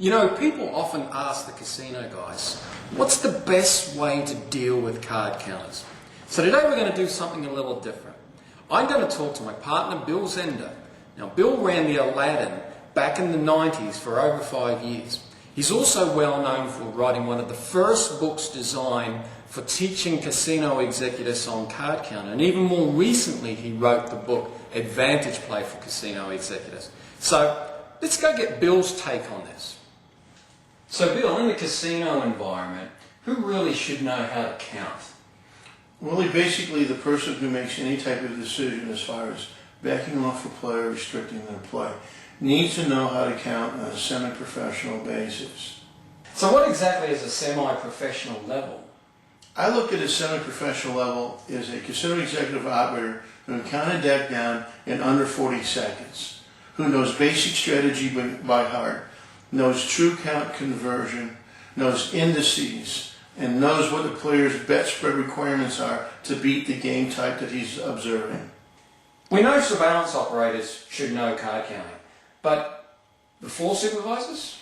You know, people often ask the casino guys, what's the best way to deal with card counters? So today we're going to do something a little different. I'm going to talk to my partner, Bill Zender. Now, Bill ran the Aladdin back in the 90s for over 5 years. He's also well known for writing one of the first books designed for teaching casino executives on card counter. And even more recently, he wrote the book Advantage Play for Casino Executives. So let's go get Bill's take on this. So Bill, in the casino environment, who really should know how to count? Well, basically the person who makes any type of decision as far as backing off a player, restricting their play, needs to know how to count on a semi-professional basis. So what exactly is a semi-professional level? I look at a semi-professional level as a casino executive operator who can count a deck down in under 40 seconds, who knows basic strategy by heart, knows true count conversion, knows indices, and knows what the player's bet spread requirements are to beat the game type that he's observing. We know surveillance operators should know card counting, but the floor supervisors?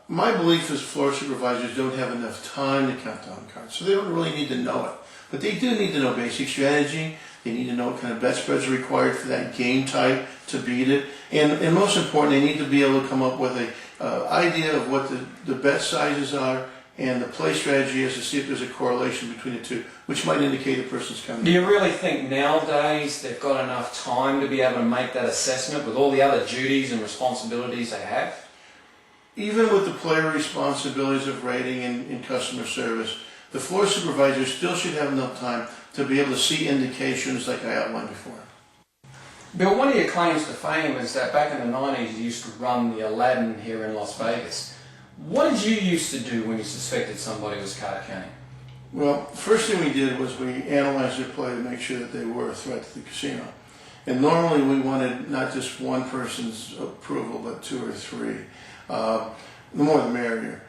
My belief is floor supervisors don't have enough time to count down cards, so they don't really need to know it. But they do need to know basic strategy. They need to know what kind of bet spreads are required for that game type to beat it. And most important, they need to be able to come up with an idea of what the bet sizes are and the play strategy is to see if there's a correlation between the two, which might indicate a person's coming. Do you really think nowadays they've got enough time to be able to make that assessment with all the other duties and responsibilities they have? Even with the player responsibilities of rating and customer service, the floor supervisor still should have enough time to be able to see indications like I outlined before. Bill, one of your claims to fame is that back in the 90s you used to run the Aladdin here in Las Vegas. What did you used to do when you suspected somebody was card counting? Well, first thing we did was we analyzed their play to make sure that they were a threat to the casino. And normally we wanted not just one person's approval, but two or three. The more the merrier.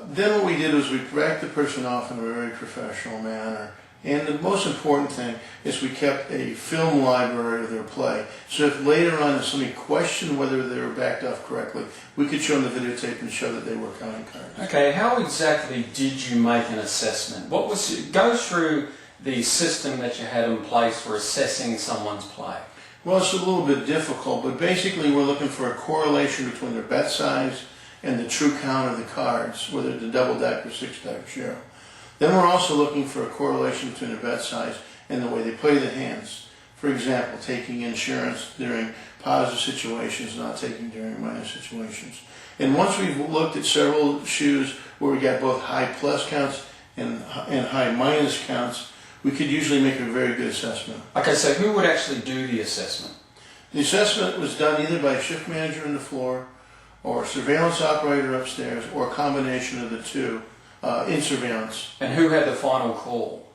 Then what we did was we backed the person off in a very professional manner. And the most important thing is we kept a film library of their play. So if later on if somebody questioned whether they were backed off correctly, we could show them the videotape and show that they were counting cards. Okay, how exactly did you make an assessment? Go through the system that you had in place for assessing someone's play. Well, it's a little bit difficult, but basically we're looking for a correlation between their bet size and the true count of the cards, whether it's a double deck or six deck share. Then we're also looking for a correlation between the bet size and the way they play the hands. For example, taking insurance during positive situations, not taking during minus situations. And once we've looked at several shoes where we got both high plus counts and high minus counts, we could usually make a very good assessment. Okay, so who would actually do the assessment? The assessment was done either by a shift manager on the floor or a surveillance operator upstairs or a combination of the two in surveillance. And who had the final call?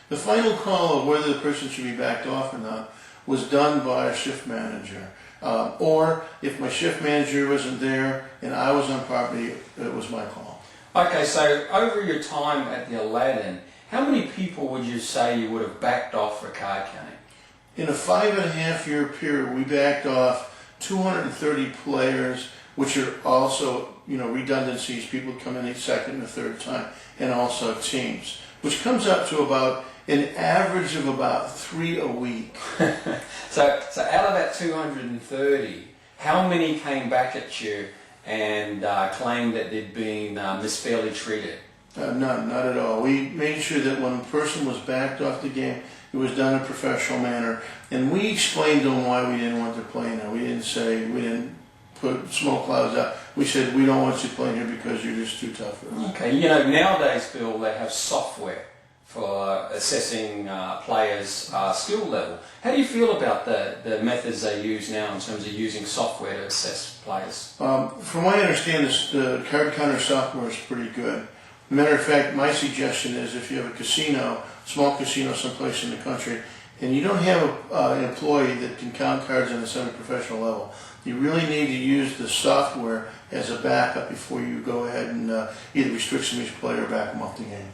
The final call of whether the person should be backed off or not was done by a shift manager. Or if my shift manager wasn't there and I was on property, it was my call. Okay, so over your time at the Aladdin, how many people would you say you would have backed off for card counting? In a 5.5-year period, we backed off 230 players, which are also, redundancies. People come in a second and a third time, and also teams, which comes up to about an average of about 3 a week. So out of that 230, how many came back at you and claimed that they'd been misfairly treated? None, not at all. We made sure that when a person was backed off the game, it was done in a professional manner, and we explained to them why we didn't want their play now. We didn't put smoke clouds out. We said, we don't want you playing here because you're just too tough for us. Okay, nowadays, Bill, they have software for assessing players' skill level. How do you feel about the methods they use now in terms of using software to assess players? From what I understand, the card counter software is pretty good. Matter of fact, my suggestion is if you have a casino, small casino someplace in the country, and you don't have an employee that can count cards on a semi-professional level, you really need to use the software as a backup before you go ahead and either restrict somebody's play or back them off the game.